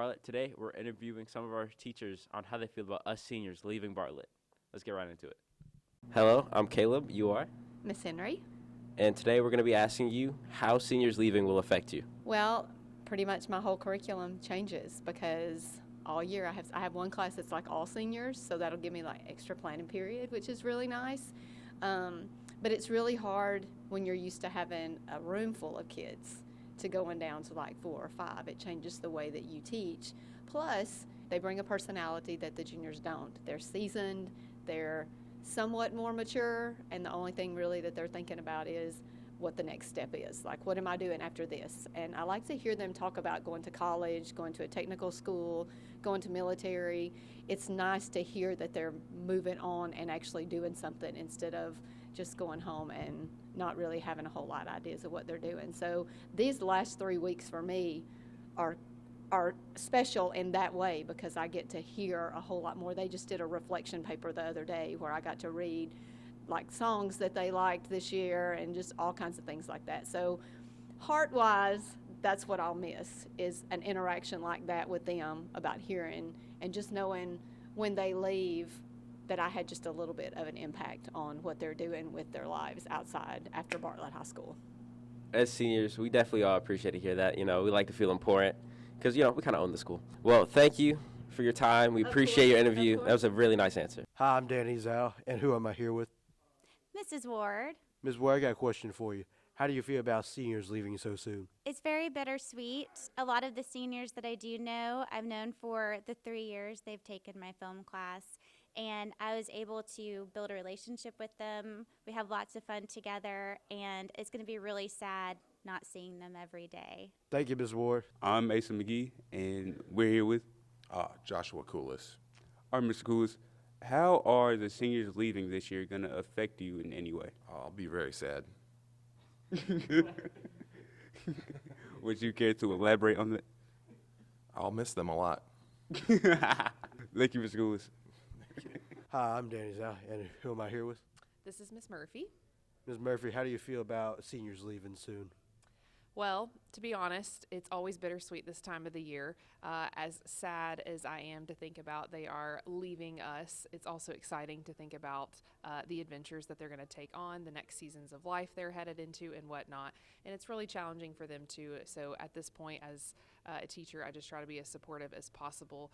Bartlett. Today, we're interviewing some of our teachers on how they feel about us seniors leaving Bartlett. Let's get right into it. Hello, I'm Caleb. You are? Miss Henry. And today, we're going to be asking you how seniors leaving will affect you. Well, pretty much my whole curriculum changes because all year I have one class that's like all seniors, so that'll give me like extra planning period, which is really nice. But it's really hard when you're used to having a room full of kids to going down to like 4 or 5. It changes the way that you teach. Plus, they bring a personality that the juniors don't. They're seasoned, they're somewhat more mature, and the only thing really that they're thinking about is what the next step is. Like, what am I doing after this? And I like to hear them talk about going to college, going to a technical school, going to military. It's nice to hear that they're moving on and actually doing something instead of just going home and not really having a whole lot of ideas of what they're doing. So these last 3 weeks for me are special in that way because I get to hear a whole lot more. They just did a reflection paper the other day where I got to read like songs that they liked this year and just all kinds of things like that. So heart-wise, that's what I'll miss, is an interaction like that with them about hearing and just knowing when they leave that I had just a little bit of an impact on what they're doing with their lives outside after Bartlett High School. As seniors, we definitely all appreciate to hear that. You know, we like to feel important because, you know, we kind of own the school. Well, thank you for your time. We appreciate your interview. That was a really nice answer. Hi, I'm Danny Zhao, and who am I here with? Mrs. Ward. Ms. Ward, I got a question for you. How do you feel about seniors leaving so soon? It's very bittersweet. A lot of the seniors that I do know, I've known for the 3 years they've taken my film class, and I was able to build a relationship with them. We have lots of fun together, and it's going to be really sad not seeing them every day. Thank you, Ms. Ward. I'm Mason McGee, and we're here with Joshua Coolis. our Mr. Coolis. How are the seniors leaving this year going to affect you in any way? I'll be very sad. Would you care to elaborate on that? I'll miss them a lot. Thank you, Mr. Coolis. Hi, I'm Danny Zhao, and who am I here with? This is Miss Murphy. Ms. Murphy, how do you feel about seniors leaving soon? Well, to be honest, it's always bittersweet this time of the year. As sad as I am to think about they are leaving us, it's also exciting to think about the adventures that they're going to take on, the next seasons of life they're headed into and whatnot. And it's really challenging for them too. So at this point, as a teacher, I just try to be as supportive as possible.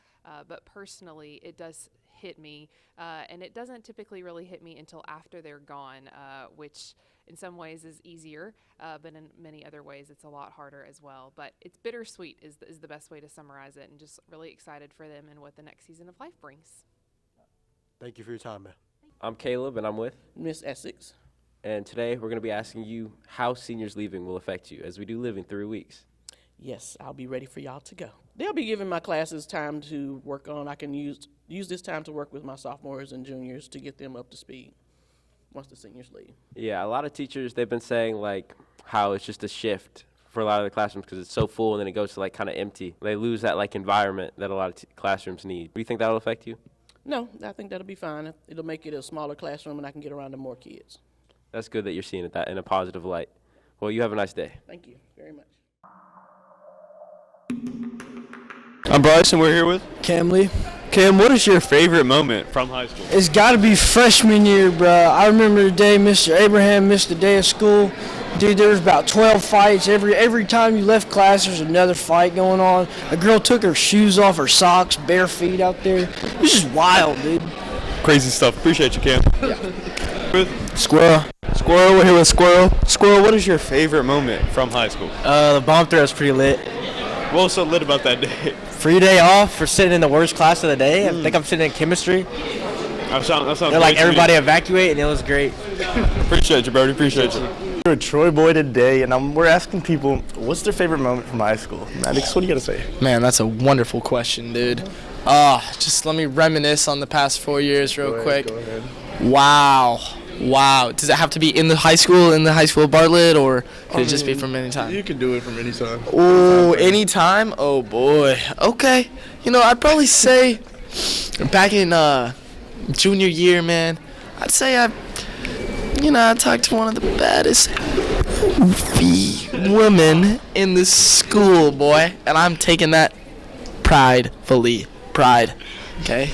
But personally, it does hit me, and it doesn't typically really hit me until after they're gone, which in some ways is easier, but in many other ways it's a lot harder as well. But it's bittersweet is the best way to summarize it, and just really excited for them and what the next season of life brings. Thank you for your time, man. I'm Caleb, and I'm with. Miss Essex. And today, we're going to be asking you how seniors leaving will affect you, as we do live in 3 weeks. Yes, I'll be ready for y'all to go. They'll be giving my classes time to work on. I can use this time to work with my sophomores and juniors to get them up to speed once the seniors leave. Yeah, a lot of teachers, they've been saying, like, how it's just a shift for a lot of the classrooms because it's so full and then it goes to, like, kind of empty. They lose that, like, environment that a lot of classrooms need. Do you think that'll affect you? No, I think that'll be fine. It'll make it a smaller classroom and I can get around to more kids. That's good that you're seeing it that in a positive light. Well, you have a nice day. Thank you very much. I'm Bryce, and we're here with Camley. Cam. What is your favorite moment from high school? It's got to be freshman year, bro. I remember the day Mr. Abraham missed the day of school. Dude, there was about 12 fights. Every time you left class, there's another fight going on. A girl took her shoes off, her socks, bare feet out there. It was just wild, dude. Crazy stuff. Appreciate you, Cam. Yeah. With Squirrel, we're here with Squirrel. Squirrel, what is your favorite moment from high school? The bomb throw was pretty lit. What was so lit about that day? Free day off for sitting in the worst class of the day. I think I'm sitting in chemistry. That sounds They're like everybody evacuate, and it was great. Appreciate you, Brody. Appreciate you. We're a Troy boy today, and we're asking people, what's their favorite moment from high school? Maddox, what do you got to say? Man, that's a wonderful question, dude. Just let me reminisce on the past 4 years real quick. Go ahead. Wow. Does it have to be in the high school of Bartlett, or could it just be from any time? You can do it from any time. Oh, anytime? Oh, boy. Okay. I'd probably say back in junior year, man, I'd say I talked to one of the baddest women in the school, boy, and I'm taking that pridefully. Pride. Okay?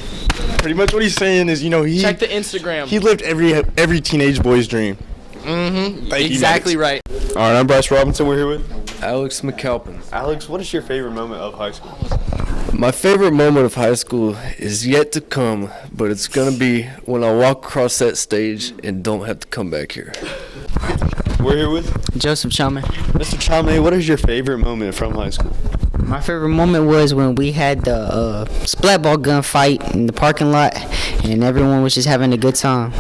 Pretty much what he's saying is, he Check the Instagram. he lived every teenage boy's dream. Mm-hmm. Thank you, Exactly right. All right, I'm Bryce Robinson. We're here with Alex McAlpin. Alex. What is your favorite moment of high school? My favorite moment of high school is yet to come, but it's going to be when I walk across that stage and don't have to come back here. We're here with Joseph Chalmers. Mr. Chalmers. What is your favorite moment from high school? My favorite moment was when we had the splat ball gun fight in the parking lot, and everyone was just having a good time.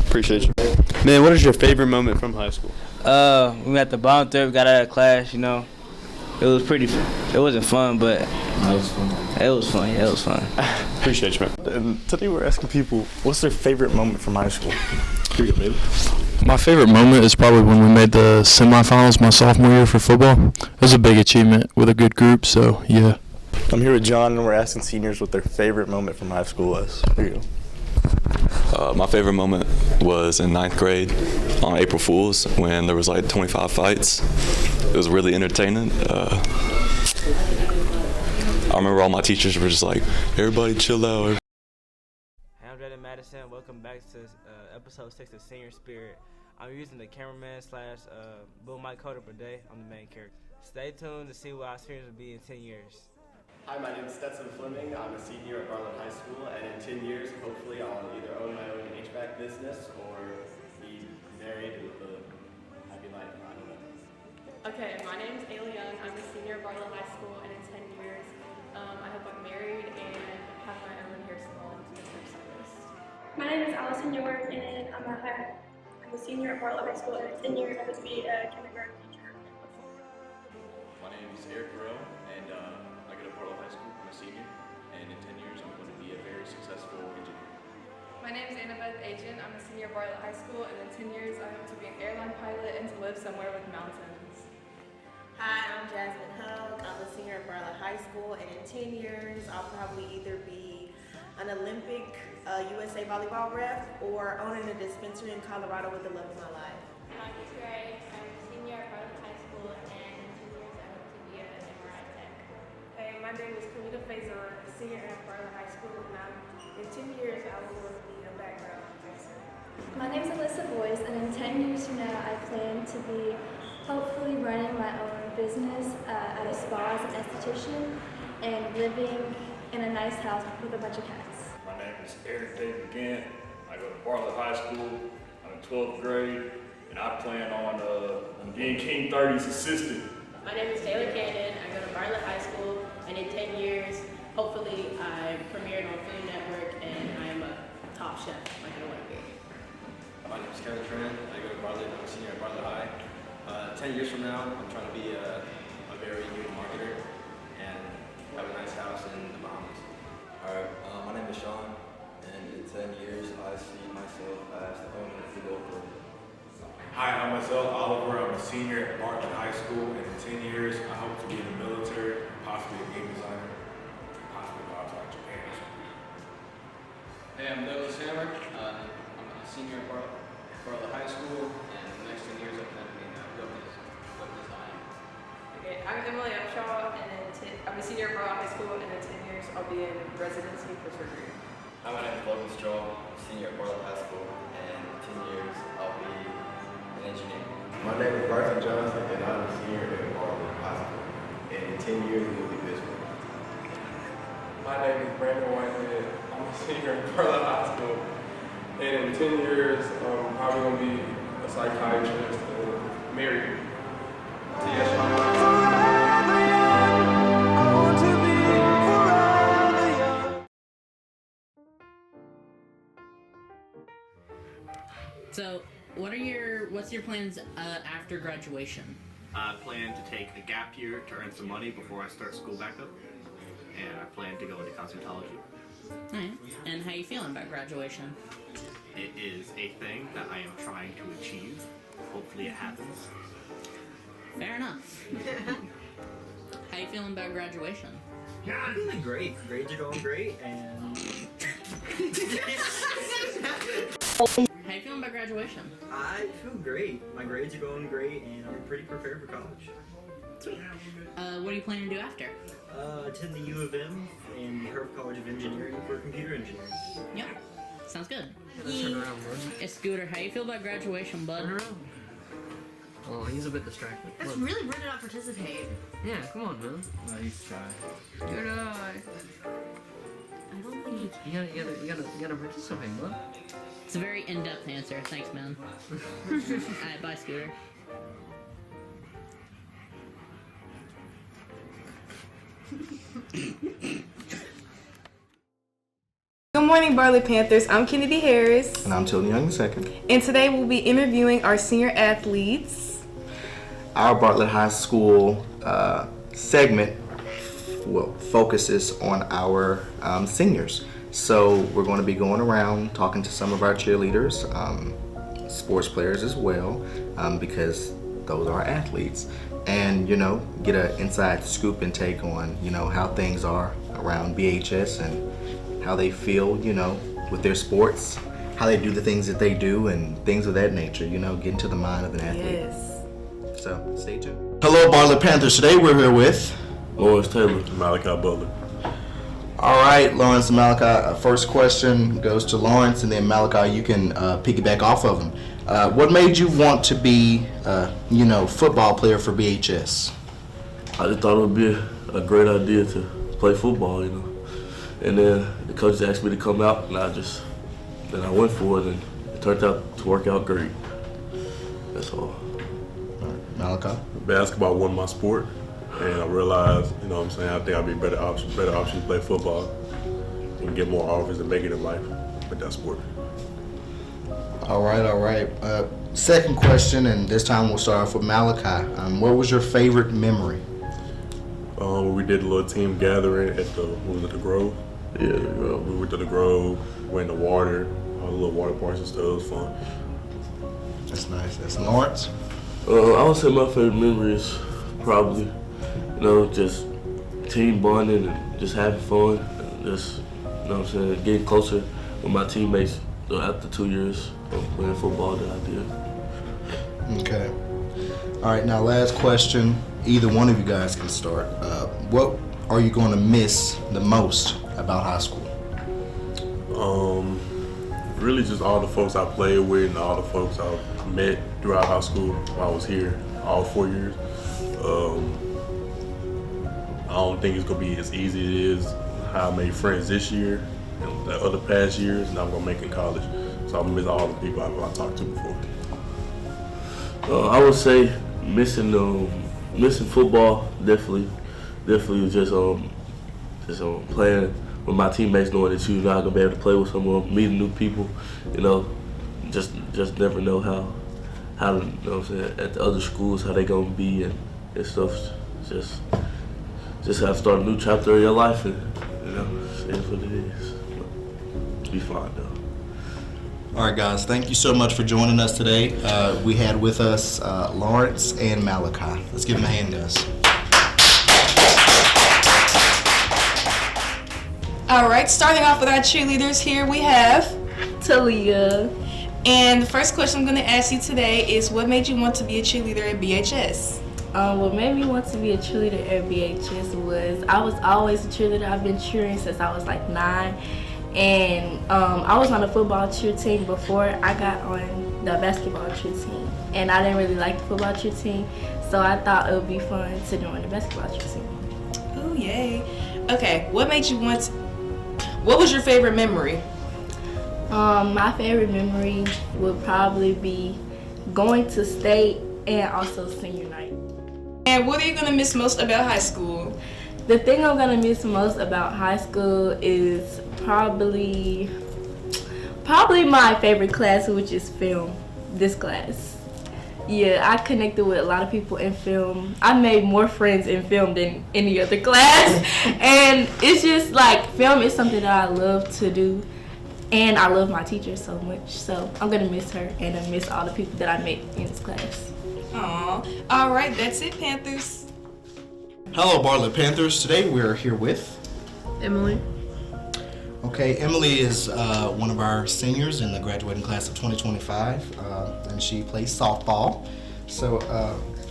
Appreciate you. Man, what is your favorite moment from high school? We were at the bottom third, we got out of class, It was pretty fun. It wasn't fun, but it was fun. Yeah, it was fun. Appreciate you, man. And today we're asking people, what's their favorite moment from high school? Here you go, baby. My favorite moment is probably when we made the semifinals my sophomore year for football. It was a big achievement with a good group, so yeah. I'm here with John, and we're asking seniors what their favorite moment from high school was. Here you go. My favorite moment was in 9th grade on April Fool's when there was like 25 fights. It was really entertaining. I remember all my teachers were just like, everybody chill out. I'm Jaden Madison. Welcome back to episode 6 of Senior Spirit. I'm using the cameraman / Bill Mike Coder per day. I'm the main character. Stay tuned to see what our seniors will be in 10 years. Hi, my name is Stetson Fleming. I'm a senior at Bartlett High School, and in 10 years, hopefully, I'll either own my own HVAC business or be married and live a happy life. I don't know. Okay, my name is Ayla Young. I'm a senior at Bartlett High School, and in 10 years, I hope I'm married and have my own hair salon and hair stylist. My name is Allison York, and I'm a senior at Bartlett High School, and in 10 years, I hope to be a kindergarten teacher. My name is Eric Burrell, and I go to Bartlett High School. I'm a senior, and in 10 years, I'm going to be a very successful engineer. My name is Annabeth Agent. I'm a senior at Bartlett High School, and in 10 years, I hope to be an airline pilot and to live somewhere with mountains. Hi, I'm Jasmine Hug. I'm a senior at Bartlett High School, and in 10 years, I'll probably either be an Olympic USA volleyball ref or owning a dispensary in Colorado with the love of my life. I'm Gray. I'm a senior at Bartlett High School, and in 2 years, I hope to be an MRI tech. Hey, my name is Kalita Faison, a senior at Bartlett High School, and in 10 years, I will want to be a background professor. My name is Alyssa Boyce, and in 10 years from now, I plan to be hopefully running my own business at a spa as an esthetician and living in a nice house with a bunch of cats. My name is Eric David Gant. I go to Bartlett High School. I'm in 12th grade, and I plan on being King 30's assistant. My name is Taylor Cannon. I go to Bartlett High School, and in 10 years, hopefully, I premiered on Food Network, and I'm a top chef like I want to be. My name is Kevin Tran. I go to Bartlett. I'm a senior at Bartlett High. 10 years from now, I'm trying to be a very good marketer and have a nice house in the Bahamas. Alright, my name is Sean, and in 10 years, I see myself as the owner of the local. Hi, I'm myself, Oliver. I'm a senior at Bartlett High School, and in 10 years, I hope to be in the military, possibly a game designer, possibly go out to like Japan or something. Hey, I'm Douglas Hammer. I'm a senior at Bartlett High School, and in the next 10 years, I'm going to be in web design. Okay, I'm Emily Upshaw, and I'm a senior at Bartlett High School, and in 10 years, I'll be in residency for surgery. Hi, my name is Logan Straw. I'm a senior at Bartlett High School, and in 10 years, I'll be an engineer. My name is Bryson Johnson, and I'm a senior at Bartlett High School, and in 10 years, we'll be business. My name is Brandon Whitehead. I'm a senior at Bartlett High School, and in 10 years, I'm probably going to be a psychiatrist and married. So, what's your plans after graduation? I plan to take a gap year to earn some money before I start school back up, and I plan to go into cosmetology. Alright, and how you feeling about graduation? It is a thing that I am trying to achieve. Hopefully it happens. Fair enough. How you feeling about graduation? Yeah, I'm feeling great. Grades are going great, and... How you feeling about graduation? I feel great. My grades are going great, and I'm pretty prepared for college. Sweet. What are you planning to do after? Attend the U of M and the Herb College of Engineering for computer engineering. Yep. Sounds good. Turn around, bud. Hey, Scooter, how you feel about graduation, bud? Turn around. Oh, he's a bit distracted. That's really rude to not participate. Yeah, come on, man. No, he's shy. Good eye. I don't think he can. You gotta participate, bud. It's a very in-depth answer. Thanks, man. Alright, bye, Scooter. Good morning, Bartlett Panthers. I'm Kennedy Harris. And I'm Tony Young II. And today we'll be interviewing our senior athletes. Our Bartlett High School segment focuses on our seniors. So we're going to be going around talking to some of our cheerleaders, sports players as well, because those are athletes. And, get an inside scoop and take on, how things are around BHS and how they feel, with their sports, how they do the things that they do and things of that nature, get into the mind of an athlete. Yes. So stay tuned. Hello, Bartlett Panthers. Today we're here with Lawrence Taylor, Malachi Butler. All right, Lawrence and Malachi, first question goes to Lawrence, and then Malachi, you can piggyback off of him. What made you want to be, football player for BHS? I just thought it would be a great idea to play football, And then the coaches asked me to come out, and then I went for it, and it turned out to work out great. That's all. All right, Malachi? Basketball wasn't my sport, and I realized, I think I'd be a better option to play football and get more offers and make it in life with that sport. All right. Second question, and this time we'll start off with Malachi. What was your favorite memory? We did a little team gathering at the Grove. Yeah, we went to the Grove, went in the water, all the little water parks and stuff. It was fun. That's nice. That's Lawrence? I would say my favorite memory is probably, just team bonding and just having fun. And just, getting closer with my teammates after 2 years of playing football that I did. Okay. All right, now last question. Either one of you guys can start. What are you going to miss the most about high school? Really just all the folks I played with and all the folks I met throughout high school while I was here, all 4 years. I don't think it's going to be as easy as it is how I made friends this year and the other past years, and I'm going to make in college. So I'm going to miss all the people I talked to before. I would say missing football, definitely just playing with my teammates, knowing that you're not gonna be able to play with someone, meeting new people, just never know how at the other schools how they gonna be and stuff. Just have to start a new chapter of your life and it is what it is. But be fine though. All right, guys, thank you so much for joining us today. We had with us Lawrence and Malachi. Let's give them a hand, guys. All right, starting off with our cheerleaders here, we have Talia. And the first question I'm going to ask you today is, what made you want to be a cheerleader at BHS? What made me want to be a cheerleader at BHS was I was always a cheerleader. I've been cheering since I was like 9. And I was on the football cheer team before I got on the basketball cheer team. And I didn't really like the football cheer team, so I thought it would be fun to join the basketball cheer team. Oh, yay. Okay, what was your favorite memory? My favorite memory would probably be going to state and also senior night. And what are you going to miss most about high school? The thing I'm going to miss most about high school is probably my favorite class, which is film, this class. Yeah, I connected with a lot of people in film. I made more friends in film than any other class. And it's just like film is something that I love to do. And I love my teacher so much. So I'm going to miss her and I miss all the people that I met in this class. Aw. All right, that's it, Panthers. Hello, Bartlett Panthers. Today we're here with Emily. Okay, Emily is one of our seniors in the graduating class of 2025, and she plays softball. So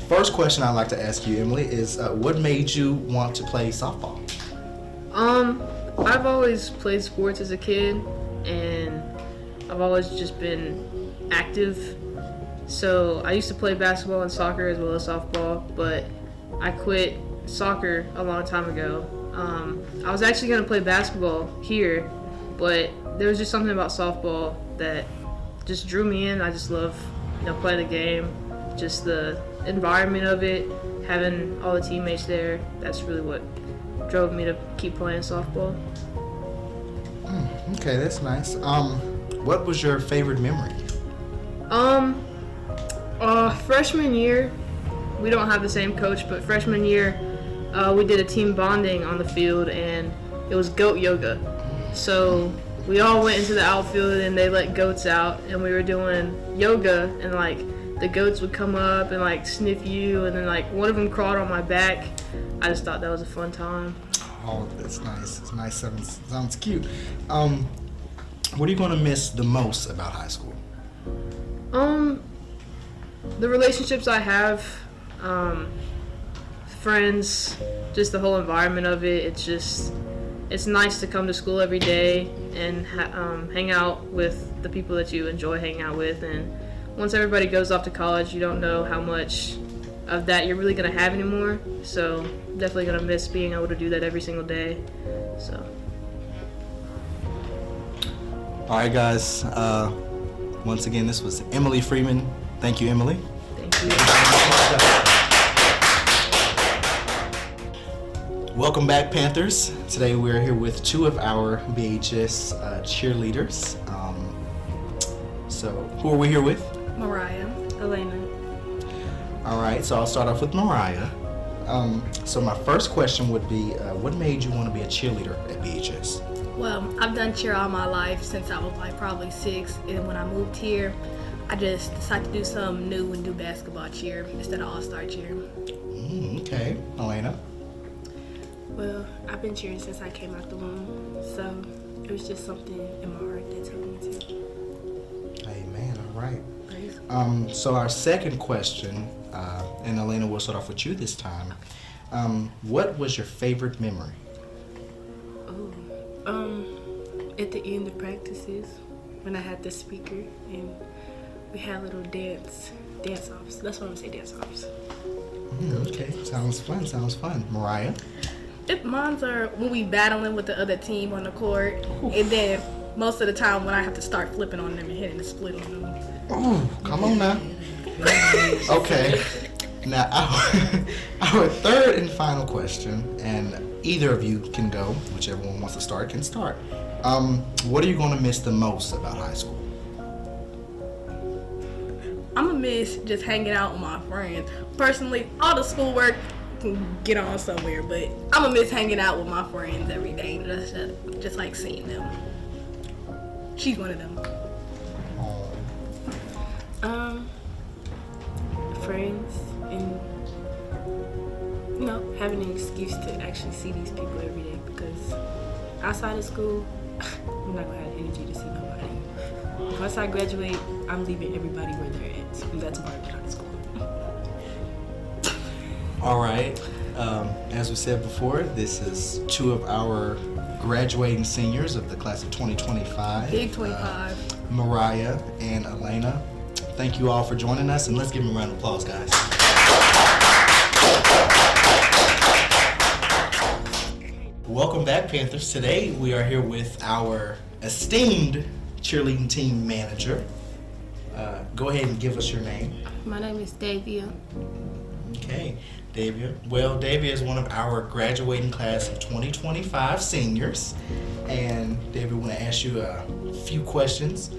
first question I'd like to ask you, Emily, is what made you want to play softball? I've always played sports as a kid, and I've always just been active. So I used to play basketball and soccer as well as softball, but I quit soccer a long time ago. I was actually going to play basketball here, but there was just something about softball that just drew me in. I just love, playing the game, just the environment of it, having all the teammates there. That's really what drove me to keep playing softball. Okay, that's nice. What was your favorite memory? Freshman year, we don't have the same coach, but freshman year, we did a team bonding on the field, and it was goat yoga. So we all went into the outfield, and they let goats out, and we were doing yoga, and the goats would come up and sniff you, and then one of them crawled on my back. I just thought that was a fun time. Oh, that's nice. It's nice. Sounds cute. What are you going to miss the most about high school? The relationships I have, friends, just the whole environment of it. It's nice to come to school every day and hang out with the people that you enjoy hanging out with. And once everybody goes off to college, you don't know how much of that you're really going to have anymore. So definitely going to miss being able to do that every single day. So. All right, guys. Once again, this was Emily Freeman. Thank you, Emily. Thank you. Welcome back, Panthers. Today we're here with two of our BHS cheerleaders. So who are we here with? Mariah, Elena. All right, so I'll start off with Mariah. So my first question would be, what made you want to be a cheerleader at BHS? Well, I've done cheer all my life since I was probably 6, and when I moved here, I just decided to do something new and do basketball cheer instead of all-star cheer. Okay, Elena? Well, I've been cheering since I came out the womb, so it was just something in my heart that told me to. Amen, all right. So our second question, and Elena, we'll start off with you this time. What was your favorite memory? At the end of practices, when I had the speaker and we had little dance-offs. That's what I'm gonna say, dance-offs. Okay, sounds fun. Mariah? Mine's are when we battling with the other team on the court, and then most of the time when I have to start flipping on them and hitting the split on them. Oh, come on now. Okay. Now, our third and final question, and either of you can go, whichever one wants to start can start. What are you going to miss the most about high school? I'm going to miss just hanging out with my friends. Personally, all the schoolwork can get on somewhere, but I'm going to miss hanging out with my friends every day. Just like seeing them. She's one of them. Friends and having an excuse to actually see these people every day, because outside of school I'm not gonna have energy to see nobody. Once I graduate, I'm leaving everybody where they're at, and that's why I'm out of school. All right, as we said before, this is two of our graduating seniors of the class of 2025. Big 25. Mariah and Elena. Thank you all for joining us, and let's give them a round of applause, guys. Welcome back, Panthers. Today we are here with our esteemed cheerleading team manager. Go ahead and give us your name. My name is Davia. Okay, Davia. Well, Davia is one of our graduating class of 2025 seniors. And Davia, I want to ask you a few questions.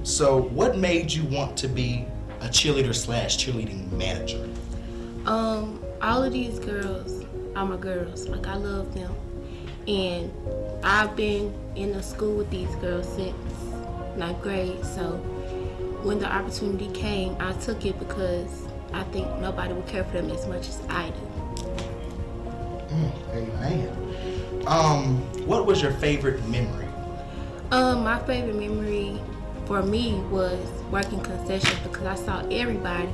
So what made you want to be a cheerleader / cheerleading manager? All of these girls are my girls. I love them. And I've been in the school with these girls since 9th grade. So when the opportunity came, I took it because I think nobody would care for them as much as I do. Amen. What was your favorite memory? My favorite memory for me was working concessions, because I saw everybody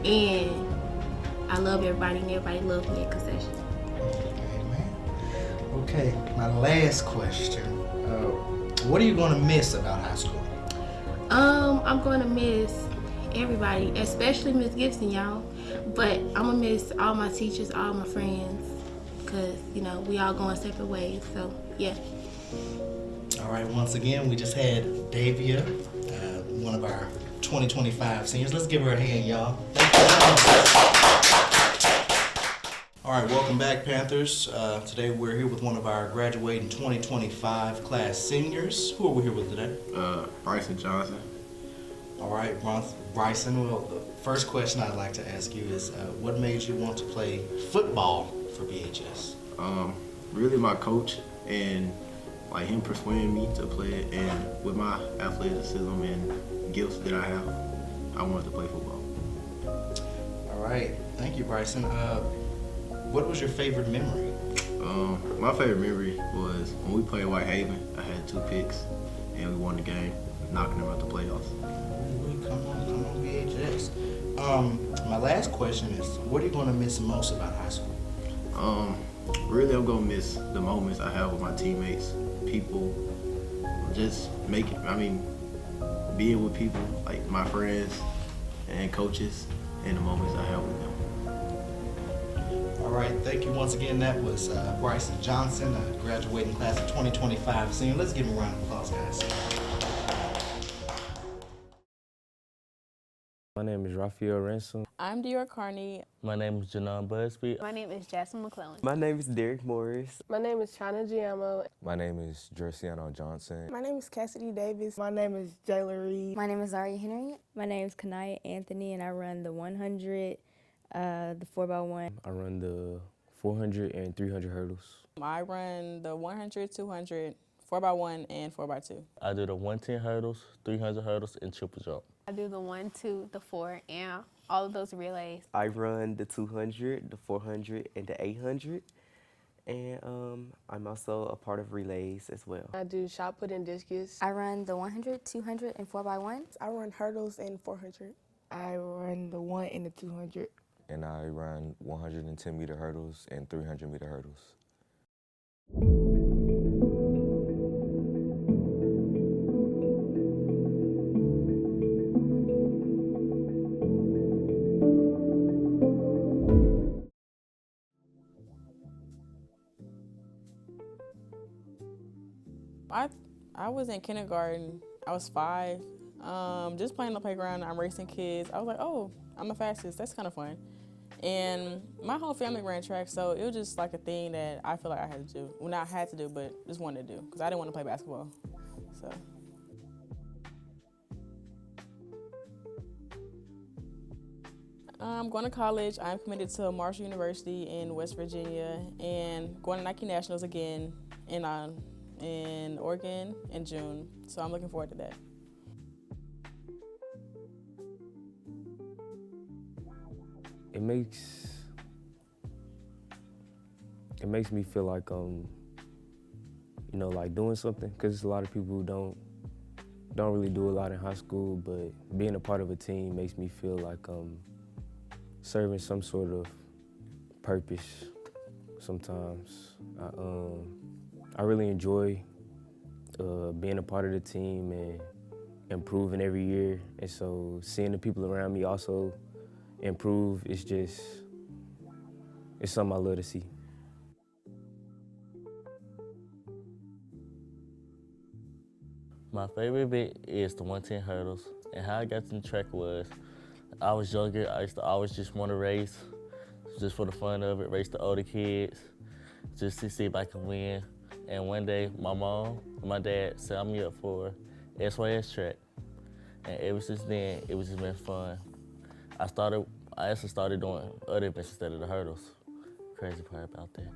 And I love everybody, and everybody loves me at concession. Okay, my last question. What are you going to miss about high school? I'm going to miss everybody, especially Miss Gibson, y'all. But I'm going to miss all my teachers, all my friends, because, you know, we all going separate ways. So, yeah. All right, once again, we just had Davia, one of our 2025 seniors. Let's give her a hand, y'all. All right, welcome back, Panthers. Today we're here with one of our graduating 2025 class seniors. Who are we here with today? Bryson Johnson. All right, Bryson. Well, the first question I'd like to ask you is, what made you want to play football for BHS? Really my coach and like him persuading me to play it, and with my athleticism and gifts that I have, I wanted to play football. All right, thank you, Bryson. What was your favorite memory? My favorite memory was when we played White Haven. I had 2 picks, and we won the game, knocking them out the playoffs. Come on, BHS. My last question is, what are you going to miss most about high school? Really, I'm going to miss the moments I have with my teammates, people, just being with people, like my friends and coaches, and the moments I have with them. All right, thank you once again. That was Bryson Johnson, graduating class of 2025 senior. Let's give him a round of applause, guys. My name is Raphael Ransom. I'm Dior Carney. My name is Janon Busby. My name is Jasmine McClellan. My name is Derek Morris. My name is China Giamo. My name is Jerciano Johnson. My name is Cassidy Davis. My name is Jayla Reed. My name is Zaria Henry. My name is Kanaya Anthony, and I run the 100, the 4x1. I run the 400 and 300 hurdles. I run the 100, 200, 4x1, and 4x2. I do the 110 hurdles, 300 hurdles, and triple jump. I do the 1, 2, the 4, and all of those relays. I run the 200, the 400, and the 800. And I'm also a part of relays as well. I do shot put and discus. I run the 100, 200, and 4x1. I run hurdles and 400. I run the 1 and the 200. And I run 110 meter hurdles and 300 meter hurdles. I was in kindergarten. I was 5. Just playing on the playground. I'm racing kids. I was like, oh, I'm the fastest. That's kind of fun. And my whole family ran track, so it was just like a thing that I feel like I had to do. Well, not had to do, but just wanted to do, because I didn't want to play basketball. So. I'm going to college. I'm committed to Marshall University in West Virginia, and going to Nike Nationals again in Oregon in June. So I'm looking forward to that. It makes me feel like like doing something, because there's a lot of people who don't really do a lot in high school, but being a part of a team makes me feel like serving some sort of purpose sometimes. I really enjoy being a part of the team and improving every year, and so seeing the people around me also improve, it's something I love to see. My favorite bit is the 110 hurdles, and how I got in the track was, I was younger, I used to always just want to race, just for the fun of it, race the older kids, just to see if I can win. And one day, my mom and my dad signed me up for SYS track, and ever since then, it was just been fun. I actually started doing other events instead of the hurdles. Crazy part about that.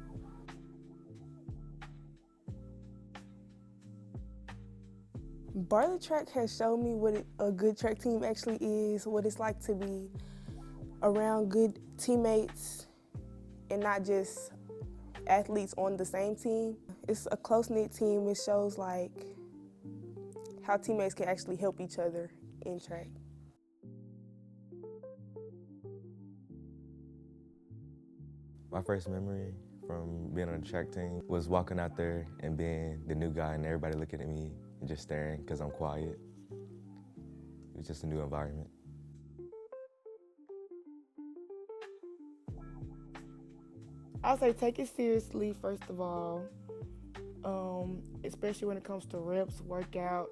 Bartlett track has shown me what a good track team actually is, what it's like to be around good teammates and not just athletes on the same team. It's a close-knit team. It shows like how teammates can actually help each other in track. My first memory from being on the track team was walking out there and being the new guy and everybody looking at me and just staring because I'm quiet. It was just a new environment. I'll say take it seriously, first of all, especially when it comes to reps, workouts,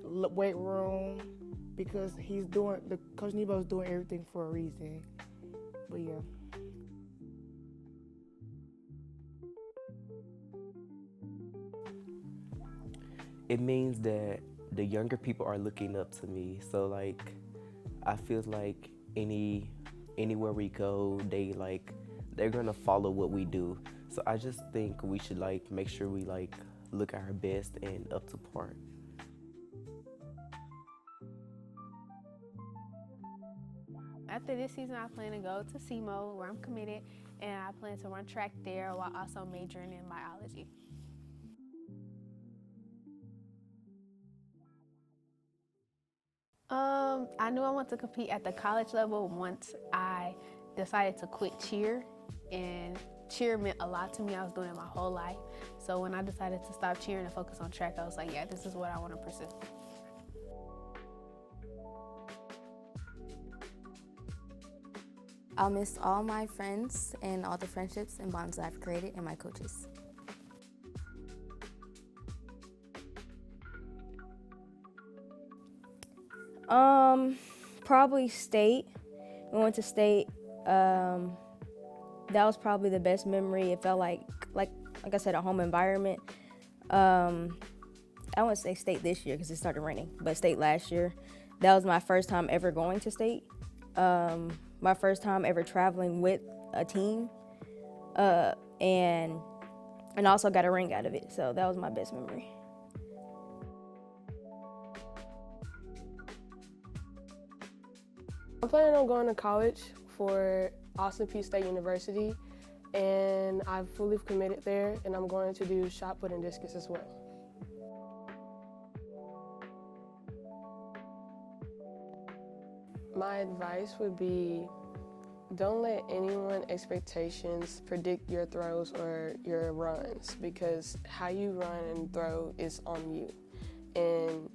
weight room, because Coach Nebo's doing everything for a reason. But yeah. It means that the younger people are looking up to me. So like, I feel like anywhere we go, they're gonna follow what we do. So I just think we should like make sure we like look at our best and up to par. After this season, I plan to go to SEMO, where I'm committed, and I plan to run track there while also majoring in biology. I knew I wanted to compete at the college level once I decided to quit cheer, and cheer meant a lot to me. I was doing it my whole life. So when I decided to stop cheering and focus on track, I was like, yeah, this is what I want to pursue. I'll miss all my friends and all the friendships and bonds that I've created and my coaches. Probably state. We went to state. That was probably the best memory. It felt like I said, a home environment. I wouldn't say state this year because it started raining, but state last year. That was my first time ever going to state. My first time ever traveling with a team, and also got a ring out of it. So that was my best memory. I'm planning on going to college for Austin Peay State University, and I've fully committed there, and I'm going to do shot put and discus as well. My advice would be, don't let anyone's expectations predict your throws or your runs, because how you run and throw is on you, and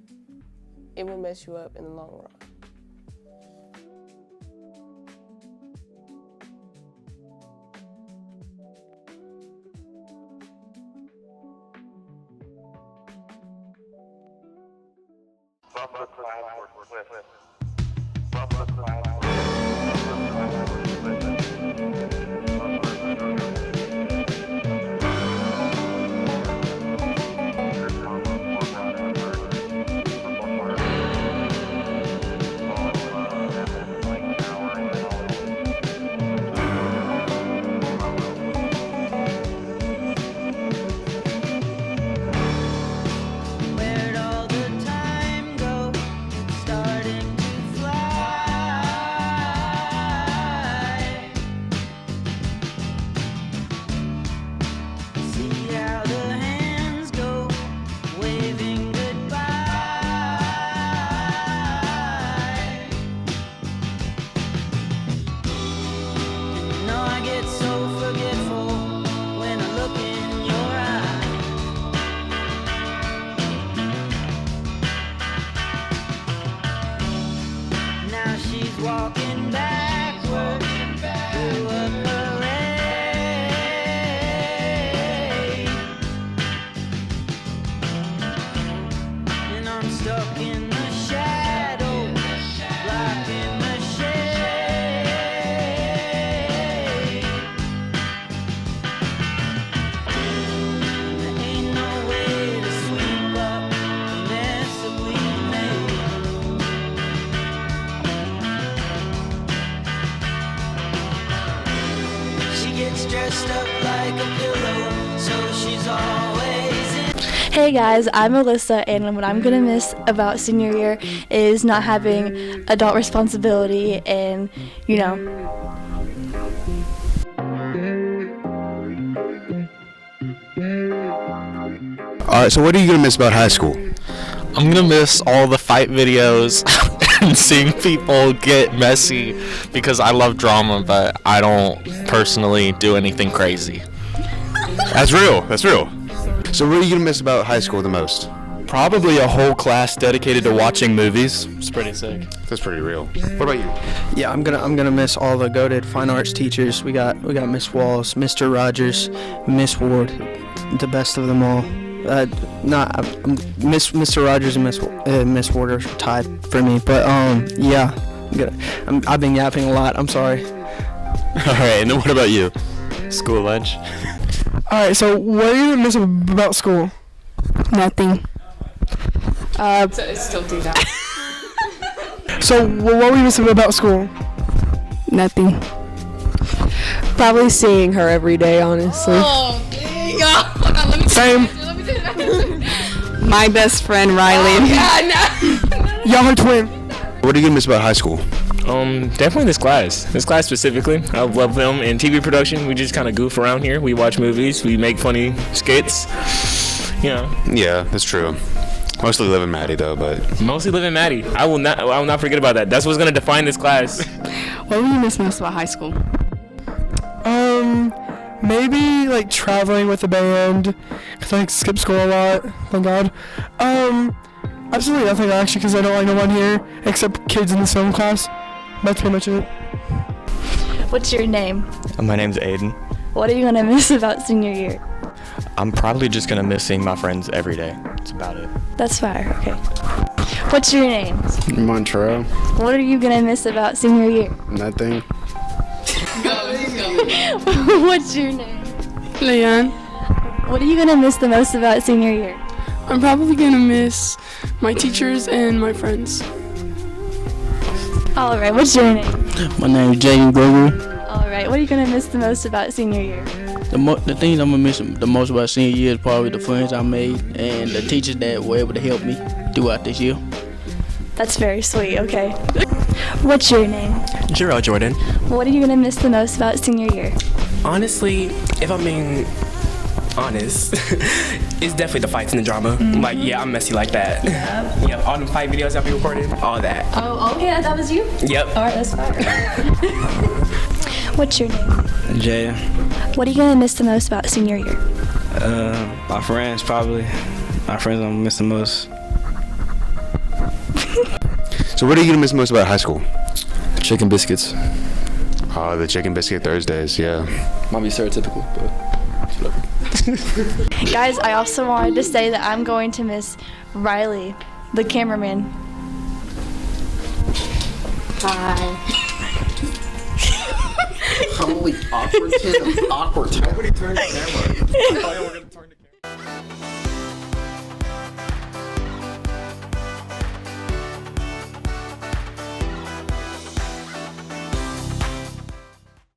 it will mess you up in the long run. Hey guys, I'm Alyssa, and what I'm gonna miss about senior year is not having adult responsibility and, you know. Alright, so what are you gonna miss about high school? I'm gonna miss all the fight videos and seeing people get messy because I love drama, but I don't personally do anything crazy. That's real. That's real. So what are you gonna miss about high school the most? Probably a whole class dedicated to watching movies. It's pretty sick. That's pretty real. What about you? Yeah, I'm gonna miss all the goated fine arts teachers. We got Miss Walls, Mr. Rogers, Miss Ward, the best of them all. Mr. Rogers and Miss Ward are tied for me. But yeah, I've been yapping a lot. I'm sorry. All right, and then what about you? School lunch. All right, so what are you gonna miss about school? Nothing. Still do that. So what were you missing about school? Nothing. Probably seeing her every day, honestly. Oh, dang. Hold on, let me Same. My best friend, Riley. Oh, God, no. Y'all are twin. What are you gonna miss about high school? Definitely this class. This class specifically. I love film and TV production. We just kind of goof around here. We watch movies. We make funny skits. You know. Yeah, that's true. Mostly Liv and Maddie though, but mostly Liv and Maddie. I will not forget about that. That's what's gonna define this class. What do you miss most about high school? Maybe like traveling with the band, cause I skip school a lot. Thank God. Absolutely nothing actually, cause I don't like no one here except kids in the film class. That's pretty much it. What's your name? My name's Aiden. What are you gonna miss about senior year? I'm probably just gonna miss seeing my friends every day. That's about it. That's fire. Okay. What's your name? Montreal. What are you gonna miss about senior year? Nothing. What's your name? Leon. What are you gonna miss the most about senior year? I'm probably gonna miss my teachers and my friends. All right. What's your name? My name is Jaden Gregory. All right. What are you gonna miss the most about senior year? The things I'm gonna miss the most about senior year is probably the friends I made and the teachers that were able to help me throughout this year. That's very sweet. Okay. What's your name? Jarrell Jordan. What are you gonna miss the most about senior year? Honestly, if I'm being honest, it's definitely the fights and the drama. Like, yeah, I'm messy like that. Yep, all them fight videos that we recorded, all that. Oh, okay, that was you? Yep. All right, that's fine. What's your name? Jay. What are you gonna miss the most about senior year? My friends probably. My friends I'm gonna miss the most. So what are you gonna miss most about high school? Chicken biscuits. Oh, the chicken biscuit Thursdays, yeah. Might be stereotypical, but whatever. Guys, I also wanted to say that I'm going to miss Riley, the cameraman. Hi. Holy awkward kid, awkward. Nobody turned the camera.